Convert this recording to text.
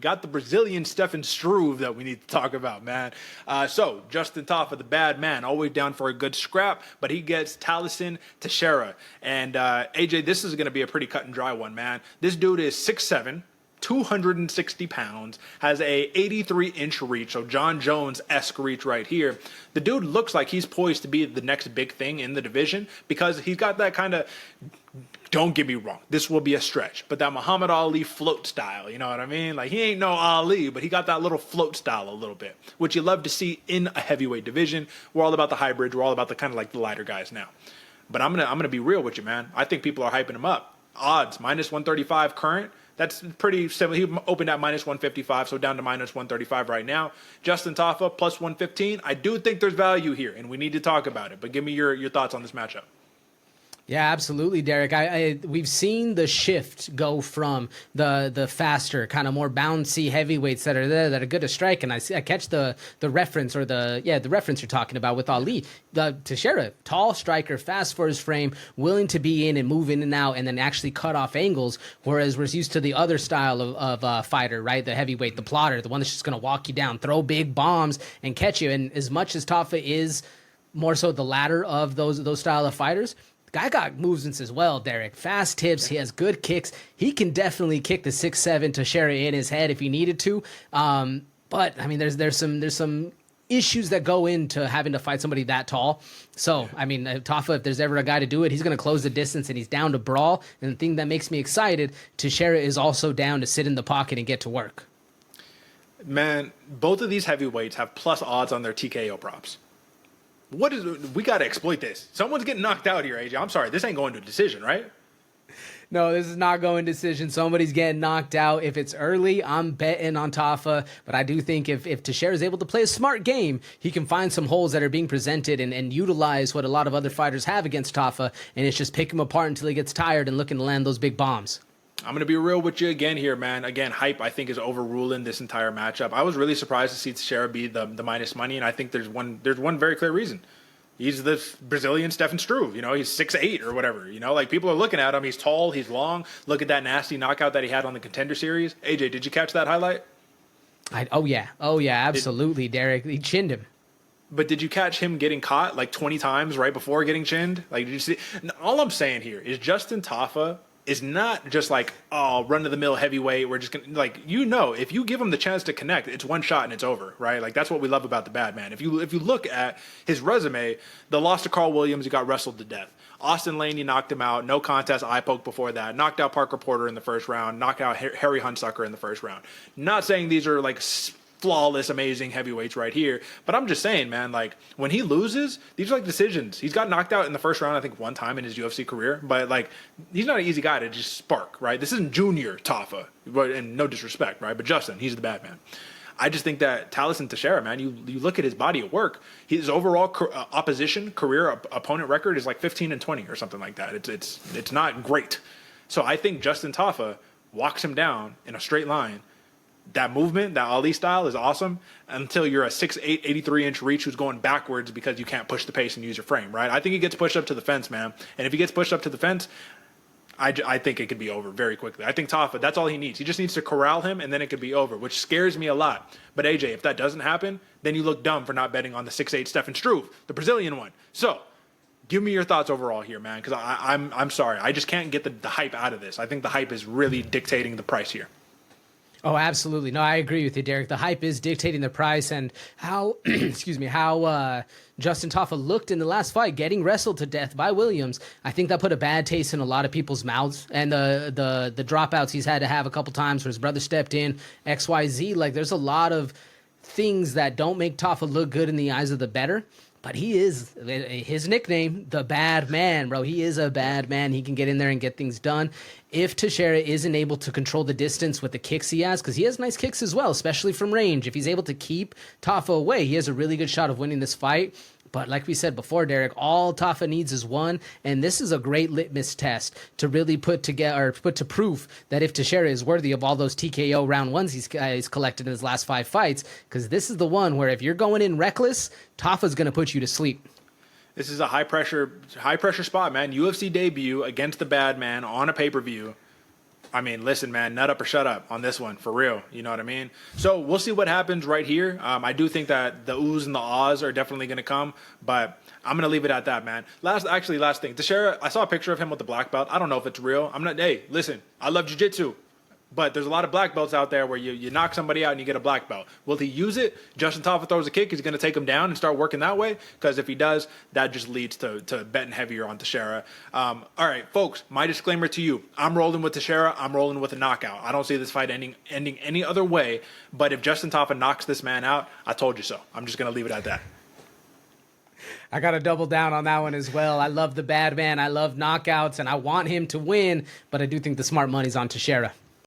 Got the Brazilian Stefan Struve that we need to talk about, man. So, Justin Tafa, the bad man, always down for a good scrap, but he gets Tallison Teixeira. And AJ, this is going to be a pretty cut and dry one, man. This dude is 6'7", 260 pounds, has a 83-inch reach, so John Jones-esque reach right here. The dude looks like he's poised to be the next big thing in the division because he's got that kind of, don't get me wrong, this will be a stretch, but that Muhammad Ali float style, you know what I mean? Like, he ain't no Ali, but he got that little float style a little bit, which you love to see in a heavyweight division. We're all about the hybrids. We're all about the kind of like the lighter guys now. But I'm gonna be real with you, man. I think people are hyping him up. Odds, -135 current. That's pretty similar. He opened at -155, so down to -135 right now. Justin Tafa, +115. I do think there's value here, and we need to talk about it. But give me your thoughts on this matchup. Yeah, absolutely, Derek. We've seen the shift go from the faster, kind of more bouncy heavyweights that are there that are good to strike, and I catch the reference or the reference you're talking about with Ali. The Teixeira, tall striker, fast for his frame, willing to be in and move in and out, and then actually cut off angles. Whereas we're used to the other style of fighter, right? The heavyweight, the plotter, the one that's just going to walk you down, throw big bombs, and catch you. And as much as Tafa is more so the latter of those style of fighters, guy got movements as well, Derek. Fast tips. He has good kicks. He can definitely kick the 6'7" Teixeira in his head if he needed to. But I mean, there's some issues that go into having to fight somebody that tall. So I mean, Tafa, if there's ever a guy to do it, he's going to close the distance, and he's down to brawl. And the thing that makes me excited, Teixeira is also down to sit in the pocket and get to work. Man, both of these heavyweights have plus odds on their TKO props. We got to exploit this. Someone's getting knocked out here, AJ. I'm sorry. This ain't going to a decision, right? No, this is not going decision. Somebody's getting knocked out. If it's early, I'm betting on Tafa. But I do think if Teixeira is able to play a smart game, he can find some holes that are being presented and utilize what a lot of other fighters have against Tafa. And it's just pick him apart until he gets tired and looking to land those big bombs. I'm going to be real with you again here, man. Again, hype, I think, is overruling this entire matchup. I was really surprised to see Teixeira be the minus money, and I think there's one very clear reason. He's the Brazilian Stefan Struve. You know, he's 6'8" or whatever. You know, like, people are looking at him. He's tall. He's long. Look at that nasty knockout that he had on the Contender Series. AJ, did you catch that highlight? Oh, yeah, absolutely, Derek. He chinned him. But did you catch him getting caught like 20 times right before getting chinned? Like, did you see? All I'm saying here is Justin Tafa is not just like, oh, run-of-the-mill heavyweight. We're just going to, like, you know, if you give him the chance to connect, it's one shot and it's over, right? Like, that's what we love about the bad man. If you look at his resume, the loss to Carl Williams, he got wrestled to death. Austin Lane, he knocked him out. No contest, eye poke before that. Knocked out Parker Porter in the first round. Knocked out Harry Hunsucker in the first round. Not saying these are, like, flawless, amazing heavyweights right here. But I'm just saying, man, like, when he loses, these are like decisions. He's got knocked out in the first round, I think, one time in his UFC career. But, like, he's not an easy guy to just spark, right? This isn't Junior Tafa, and no disrespect, right? But Justin, he's the bad man. I just think that Tallison Teixeira, man, you look at his body of work, his overall opposition career opponent record is like 15-20 or something like that. It's not great. So I think Justin Tafa walks him down in a straight line. That movement, that Ali style, is awesome until you're a 6'8", 83-inch reach who's going backwards because you can't push the pace and use your frame, right? I think he gets pushed up to the fence, man. And if he gets pushed up to the fence, I think it could be over very quickly. I think Tafa, that's all he needs. He just needs to corral him, and then it could be over, which scares me a lot. But, AJ, if that doesn't happen, then you look dumb for not betting on the 6'8" Stefan Struve, the Brazilian one. So, give me your thoughts overall here, man, because I'm sorry. I just can't get the hype out of this. I think the hype is really dictating the price here. Oh, absolutely. No, I agree with you, Derek. The hype is dictating the price, and how, how Justin Tafa looked in the last fight, getting wrestled to death by Williams. I think that put a bad taste in a lot of people's mouths, and the dropouts he's had to have a couple times where his brother stepped in, XYZ. Like, there's a lot of things that don't make Tafa look good in the eyes of the bettor. But he is, his nickname, the bad man, bro. He is a bad man. He can get in there and get things done. If Teixeira isn't able to control the distance with the kicks he has, because he has nice kicks as well, especially from range. If he's able to keep Tafa away, he has a really good shot of winning this fight. But like we said before, Derek, all Tafa needs is one, and this is a great litmus test to really put to proof that if Teixeira is worthy of all those TKO round ones he's collected in his last 5 fights, because this is the one where if you're going in reckless, Tafa's going to put you to sleep. This is a high pressure spot, man. UFC debut against the bad man on a pay-per-view. I mean, listen, man, nut up or shut up on this one, for real. You know what I mean? So we'll see what happens right here. I do think that the oohs and the ahs are definitely going to come, but I'm going to leave it at that, man. Last thing. Teixeira, I saw a picture of him with the black belt. I don't know if it's real. Hey, listen, I love jiu-jitsu. But there's a lot of black belts out there where you knock somebody out and you get a black belt. Will he use it? Justin Tafa throws a kick. He's going to take him down and start working that way? Because if he does, that just leads to betting heavier on Teixeira. All right, folks, my disclaimer to you. I'm rolling with Teixeira. I'm rolling with a knockout. I don't see this fight ending any other way. But if Justin Tafa knocks this man out, I told you so. I'm just going to leave it at that. I got to double down on that one as well. I love the bad man. I love knockouts, and I want him to win. But I do think the smart money's on Teixeira.